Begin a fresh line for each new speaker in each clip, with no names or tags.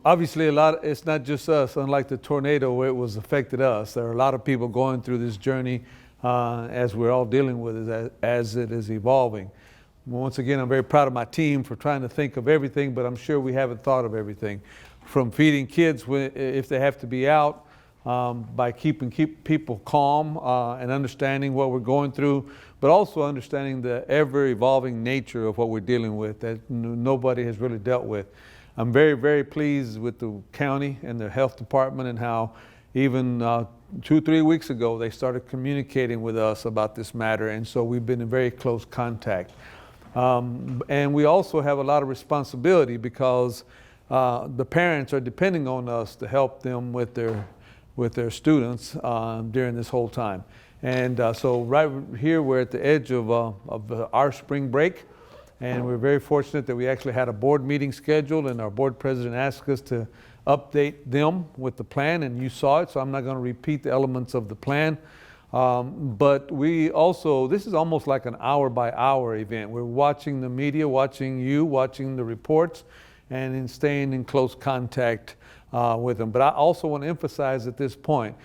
Obviously, it's not just us. Unlike the tornado where it was affected us, there are a lot of people going through this journey as we're all dealing with it as it is evolving. Once again, I'm very proud of my team for trying to think of everything, but I'm sure we haven't thought of everything. From feeding kids if they have to be out, by keep people calm and understanding what we're going through, but also understanding the ever-evolving nature of what we're dealing with that nobody has really dealt with. I'm very, very pleased with the county and the health department and how even 2-3 weeks ago they started communicating with us about this matter, and so we've been in very close contact. And we also have a lot of responsibility because the parents are depending on us to help them with their students during this whole time. And so right here we're at the edge of our spring break. And we're very fortunate that we actually had a board meeting scheduled, and our board president asked us to update them with the plan, and you saw it, so I'm not going to repeat the elements of the plan. But we also, this is almost like an hour-by-hour event. We're watching the media, watching you, watching the reports, and staying in close contact with them. But I also want to emphasize at this point,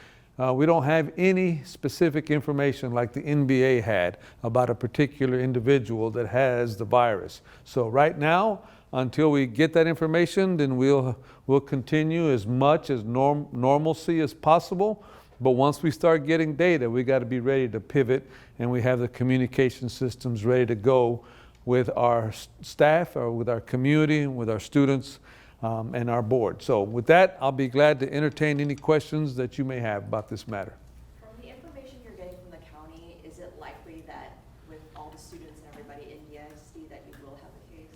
we don't have any specific information like the NBA had about a particular individual that has the virus. So right now, until we get that information, then we'll continue as much as normalcy as possible. But once we start getting data, we got to be ready to pivot, and we have the communication systems ready to go with our staff, or with our community, and with our students, and our board. So with that, I'll be glad to entertain any questions that you may have about this matter.
From the information you're getting from the county, is it likely that with all the students and everybody in the ISD that you will have a case?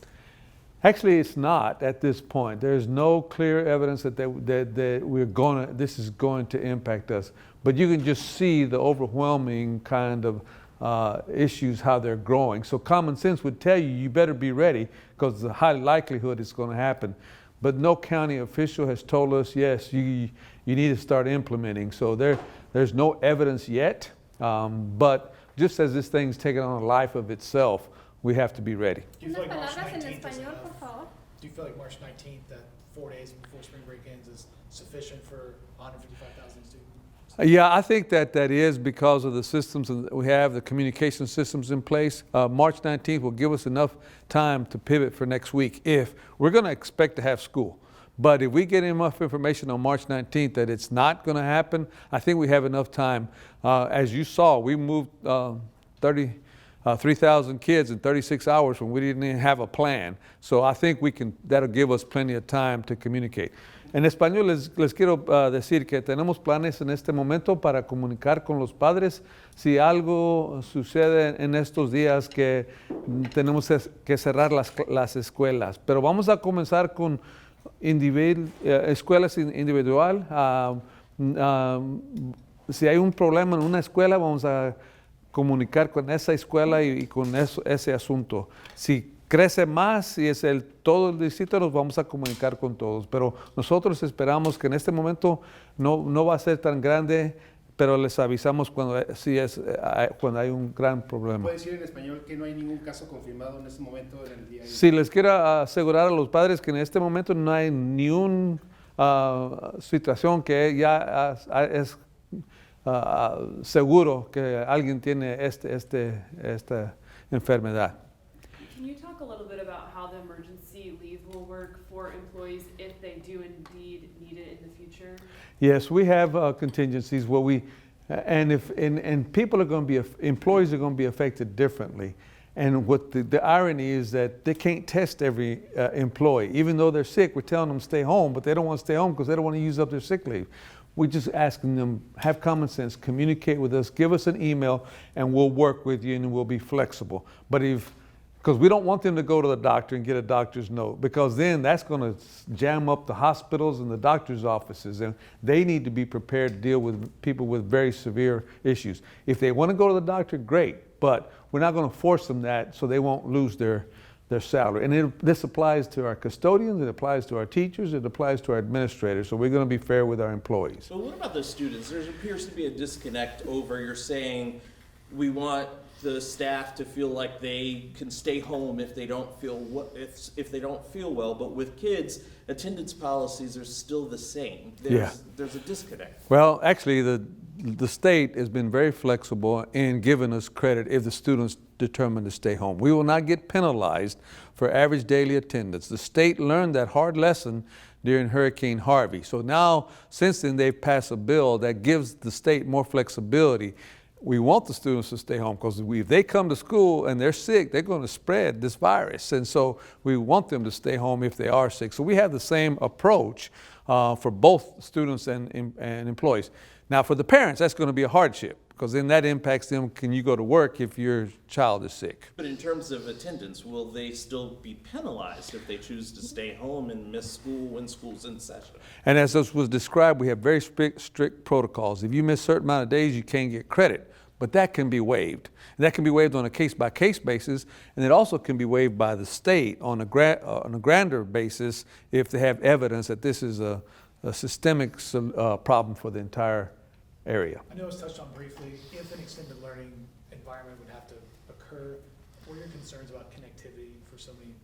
Actually, it's not at this point. There's no clear evidence that this is going to impact us. But you can just see the overwhelming kind of issues, how they're growing. So common sense would tell you, you better be ready, because the high likelihood it's going to happen. But no county official has told us, yes, you need to start implementing. So there's no evidence yet, but just as this thing's taken on a life of itself, we have to be ready.
Do you feel like March 19th is enough? Do you feel like March 19th, that 4 days before spring break ends, is sufficient for 155,000 students?
Yeah, I think that is because of the systems we have, the communication systems in place. March 19th will give us enough time to pivot for next week if we're going to expect to have school. But if we get enough information on March 19th that it's not going to happen, I think we have enough time. As you saw, we moved 3,000 kids in 36 hours when we didn't even have a plan. So I think that'll give us plenty of time to communicate. En español les quiero decir que tenemos planes en este momento para comunicar con los padres si algo sucede en estos días que tenemos que cerrar las escuelas. Pero vamos a comenzar con escuelas individual. Si hay un problema en una escuela, vamos a comunicar con esa escuela y con ese asunto. Si crece más y es todo el distrito, nos vamos a comunicar con todos. Pero nosotros esperamos que en este momento no va a ser tan grande, pero les avisamos cuando hay un gran problema.
¿Puede decir en español que no hay ningún caso confirmado en este momento en el día?
Sí, les quiero asegurar a los padres que en este momento no hay ni una situación que ya es seguro que alguien tiene esta enfermedad.
Can you talk a little bit about how the emergency leave will work for employees if they do indeed need it in the future?
Yes, we have contingencies where people are going to employees are going to be affected differently. And what the irony is that they can't test every employee. Even though they're sick, we're telling them stay home, but they don't want to stay home because they don't want to use up their sick leave. We're just asking them, have common sense, communicate with us, give us an email, and we'll work with you and we'll be flexible. But because we don't want them to go to the doctor and get a doctor's note, because then that's going to jam up the hospitals and the doctor's offices, and they need to be prepared to deal with people with very severe issues. If they want to go to the doctor, great, but we're not going to force them that so they won't lose their salary. And this applies to our custodians, it applies to our teachers, it applies to our administrators, so we're going to be fair with our employees.
So what about the students? There appears to be a disconnect over, you're saying we want the staff to feel like they can stay home if they don't feel if they don't feel well. But with kids, attendance policies are still the same. There's a disconnect.
Well, actually, the state has been very flexible in giving us credit if the students determine to stay home. We will not get penalized for average daily attendance. The state learned that hard lesson during Hurricane Harvey. So now, since then, they've passed a bill that gives the state more flexibility. We want the students to stay home because if they come to school and they're sick, they're going to spread this virus. And so we want them to stay home if they are sick. So we have the same approach for both students and employees. Now, for the parents, that's going to be a hardship because then that impacts them. Can you go to work if your child is sick?
But in terms of attendance, will they still be penalized if they choose to stay home and miss school when school's in session?
And as this was described, we have very strict protocols. If you miss a certain amount of days, you can't get credit. But that can be waived. And that can be waived on a case-by-case basis, and it also can be waived by the state on a grander basis if they have evidence that this is a systemic problem for the entire area.
I know it was touched on briefly, if an extended learning environment would have to occur, what are your concerns about connectivity for so many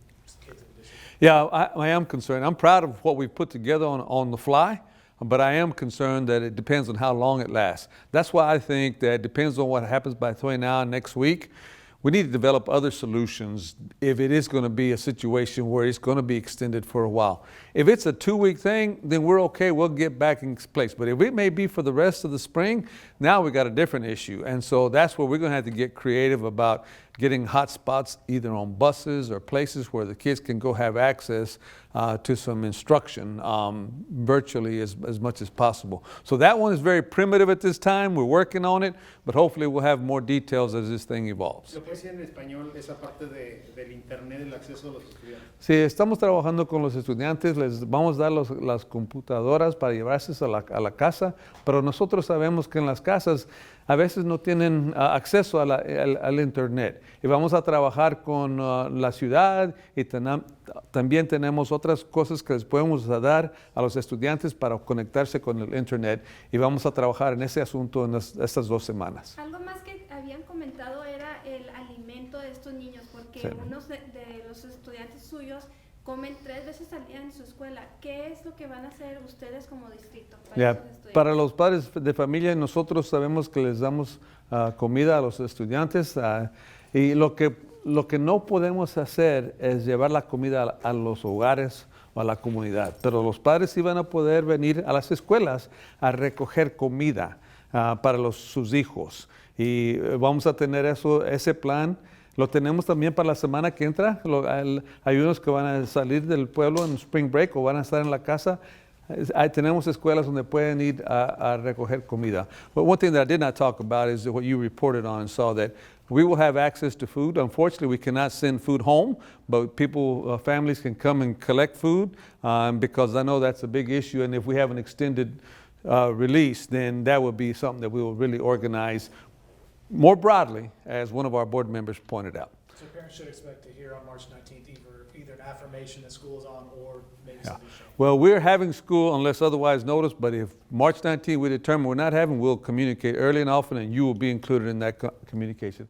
kids in the district?
Yeah, I am concerned. I'm proud of what we've put together on the fly, but I am concerned that it depends on how long it lasts. That's why I think that it depends on what happens between now and next week. We need to develop other solutions if it is going to be a situation where it's going to be extended for a while. If it's a 2-week thing, then we're okay, we'll get back in place. But if it may be for the rest of the spring, now we got a different issue. And so that's where we're going to have to get creative about getting hot spots either on buses or places where the kids can go have access to some instruction virtually as much as possible. So that one is very primitive at this time. We're working on it, but hopefully we'll have more details as this thing evolves.
¿Lo puede decir en español esa parte del internet, el acceso a los estudiantes?
Sí, estamos trabajando con los estudiantes, les vamos a dar las computadoras para llevarse a la casa, pero nosotros sabemos que en las casas a veces no tienen acceso al internet. Y vamos a trabajar con la ciudad y también tenemos otras cosas que les podemos dar a los estudiantes para conectarse con el internet y vamos a trabajar en ese asunto en estas 2 semanas.
Algo más que habían comentado era el alimento de estos niños, porque
Sí.
unos de los estudiantes suyos comen 3 veces al día en su escuela. ¿Qué es lo que van a hacer ustedes como distrito para
Ya,
esos estudiantes?
para los padres de familia, nosotros sabemos que les damos comida a los estudiantes y lo que no podemos hacer es llevar la comida a los hogares o a la comunidad, pero los padres sí van a poder venir a las escuelas a recoger comida para sus hijos y vamos a tener ese plan. Lo tenemos también para la semana que entra. Hay unos que van a salir del pueblo en spring break o van a estar en la casa. Tenemos escuelas donde pueden ir a recoger comida. But one thing that I did not talk about is what you reported on and saw, that we will have access to food. Unfortunately, we cannot send food home, but families can come and collect food because I know that's a big issue. And if we have an extended release, then that would be something that we will really organize more broadly, as one of our board members pointed out.
So parents should expect to hear on March 19th either an affirmation that school is on or maybe something changed.
Well, we're having school unless otherwise noticed, but if March 19th we determine we're not having, we'll communicate early and often, and you will be included in that communication.